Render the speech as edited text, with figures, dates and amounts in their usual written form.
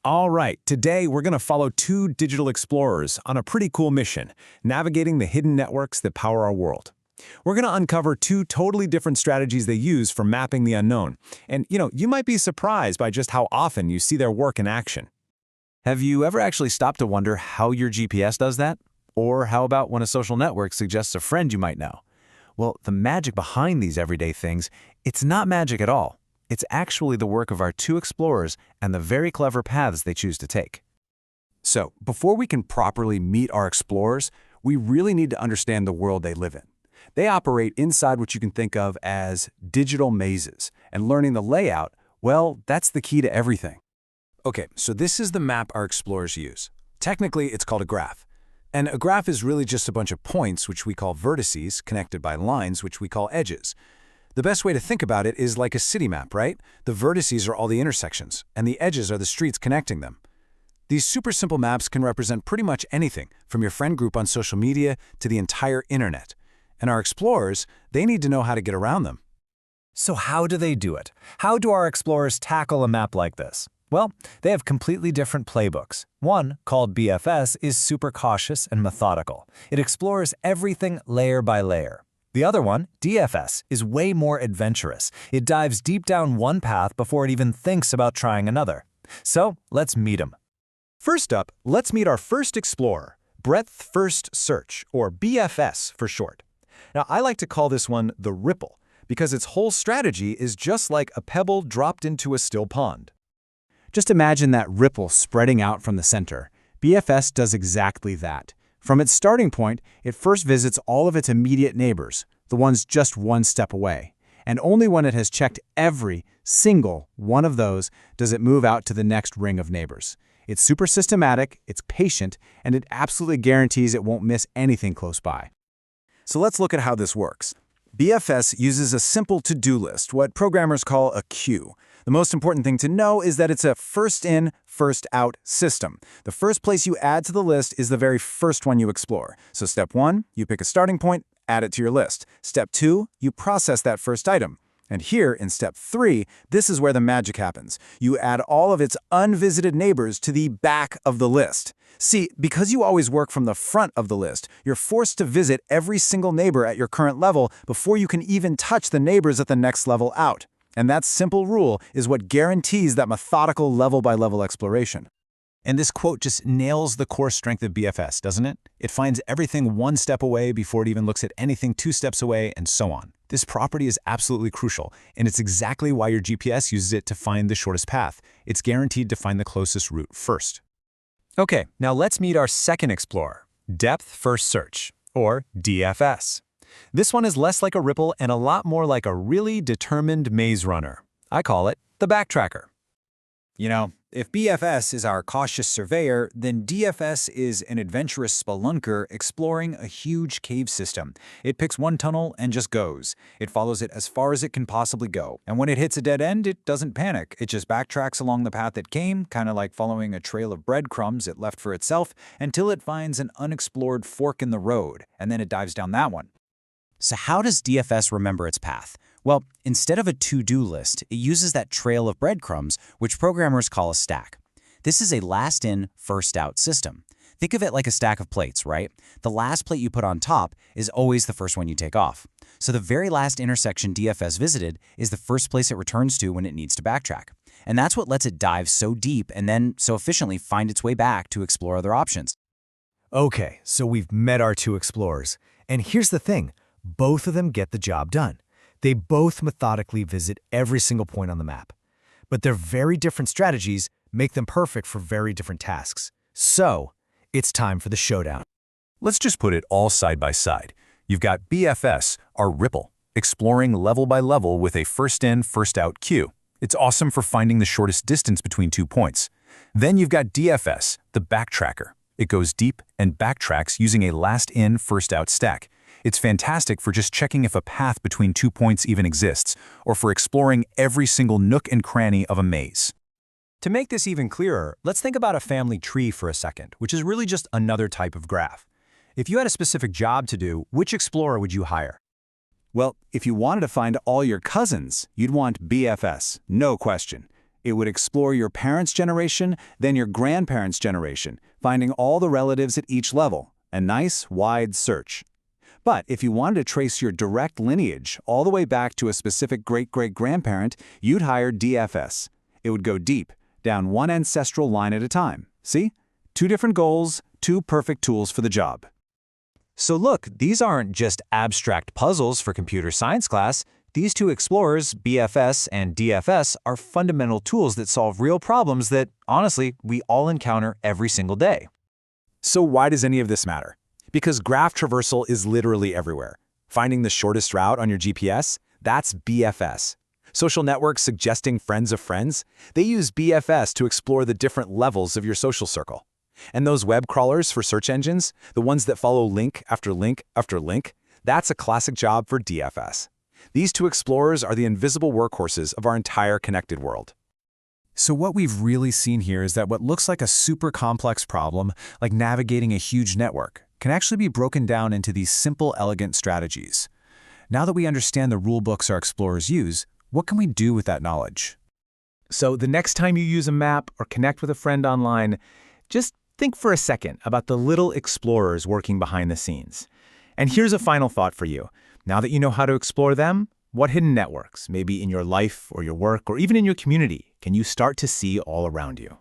All right, today we're going to follow two digital explorers on a pretty cool mission, navigating the hidden networks that power our world. We're going to uncover two totally different strategies they use for mapping the unknown. And, you might be surprised by just how often you see their work in action. Have you ever actually stopped to wonder how your GPS does that? Or how about when a social network suggests a friend you might know? Well, the magic behind these everyday things, it's not magic at all. It's actually the work of our two explorers and the very clever paths they choose to take. So, before we can properly meet our explorers, we really need to understand the world they live in. They operate inside what you can think of as digital mazes, and learning the layout, well, that's the key to everything. Okay, so this is the map our explorers use. Technically, it's called a graph. And a graph is really just a bunch of points, which we call vertices, connected by lines, which we call edges. The best way to think about it is like a city map, right? The vertices are all the intersections, and the edges are the streets connecting them. These super simple maps can represent pretty much anything, from your friend group on social media to the entire internet. And our explorers, they need to know how to get around them. So how do they do it? How do our explorers tackle a map like this? Well, they have completely different playbooks. One, called BFS, is super cautious and methodical. It explores everything layer by layer. The other one, DFS, is way more adventurous. It dives deep down one path before it even thinks about trying another. So, let's meet them. First up, let's meet our first explorer, Breadth First Search, or BFS for short. Now, I like to call this one the Ripple, because its whole strategy is just like a pebble dropped into a still pond. Just imagine that ripple spreading out from the center. BFS does exactly that. From its starting point, it first visits all of its immediate neighbors, the ones just one step away. And only when it has checked every single one of those does it move out to the next ring of neighbors. It's super systematic, it's patient, and it absolutely guarantees it won't miss anything close by. So let's look at how this works. BFS uses a simple to-do list, what programmers call a queue. The most important thing to know is that it's a first-in, first-out system. The first place you add to the list is the very first one you explore. So step 1, you pick a starting point, add it to your list. Step 2, you process that first item. And here, in step 3, this is where the magic happens. You add all of its unvisited neighbors to the back of the list. See, because you always work from the front of the list, you're forced to visit every single neighbor at your current level before you can even touch the neighbors at the next level out. And that simple rule is what guarantees that methodical level-by-level exploration. And this quote just nails the core strength of BFS, doesn't it? It finds everything one step away before it even looks at anything 2 steps away, and so on. This property is absolutely crucial, and it's exactly why your GPS uses it to find the shortest path. It's guaranteed to find the closest route first. Okay, now let's meet our second explorer, Depth First Search, or DFS. This one is less like a ripple and a lot more like a really determined maze runner. I call it the backtracker. If BFS is our cautious surveyor, then DFS is an adventurous spelunker exploring a huge cave system. It picks one tunnel and just goes. It follows it as far as it can possibly go. And when it hits a dead end, it doesn't panic. It just backtracks along the path it came, kind of like following a trail of breadcrumbs it left for itself, until it finds an unexplored fork in the road, and then it dives down that one. So how does DFS remember its path? Well, instead of a to-do list, it uses that trail of breadcrumbs, which programmers call a stack. This is a last-in, first-out system. Think of it like a stack of plates, right? The last plate you put on top is always the first one you take off. So the very last intersection DFS visited is the first place it returns to when it needs to backtrack. And that's what lets it dive so deep and then so efficiently find its way back to explore other options. Okay, so we've met our two explorers. And here's the thing, both of them get the job done. They both methodically visit every single point on the map. But their very different strategies make them perfect for very different tasks. So, it's time for the showdown. Let's just put it all side by side. You've got BFS, our Ripple, exploring level by level with a first-in, first-out queue. It's awesome for finding the shortest distance between 2 points. Then you've got DFS, the backtracker. It goes deep and backtracks using a last-in, first-out stack. It's fantastic for just checking if a path between 2 points even exists, or for exploring every single nook and cranny of a maze. To make this even clearer, let's think about a family tree for a second, which is really just another type of graph. If you had a specific job to do, which explorer would you hire? Well, if you wanted to find all your cousins, you'd want BFS, no question. It would explore your parents' generation, then your grandparents' generation, finding all the relatives at each level. A nice, wide search. But if you wanted to trace your direct lineage all the way back to a specific great-great-grandparent, you'd hire DFS. It would go deep, down one ancestral line at a time. See? 2 different goals, 2 perfect tools for the job. So look, these aren't just abstract puzzles for computer science class. These 2 explorers, BFS and DFS, are fundamental tools that solve real problems that, honestly, we all encounter every single day. So why does any of this matter? Because graph traversal is literally everywhere. Finding the shortest route on your GPS? That's BFS. Social networks suggesting friends of friends? They use BFS to explore the different levels of your social circle. And those web crawlers for search engines, the ones that follow link after link after link, that's a classic job for DFS. These 2 explorers are the invisible workhorses of our entire connected world. So what we've really seen here is that what looks like a super complex problem, like navigating a huge network, can actually be broken down into these simple, elegant strategies. Now that we understand the rule books our explorers use, what can we do with that knowledge? So the next time you use a map or connect with a friend online, just think for a second about the little explorers working behind the scenes. And here's a final thought for you. Now that you know how to explore them, what hidden networks, maybe in your life or your work or even in your community, can you start to see all around you?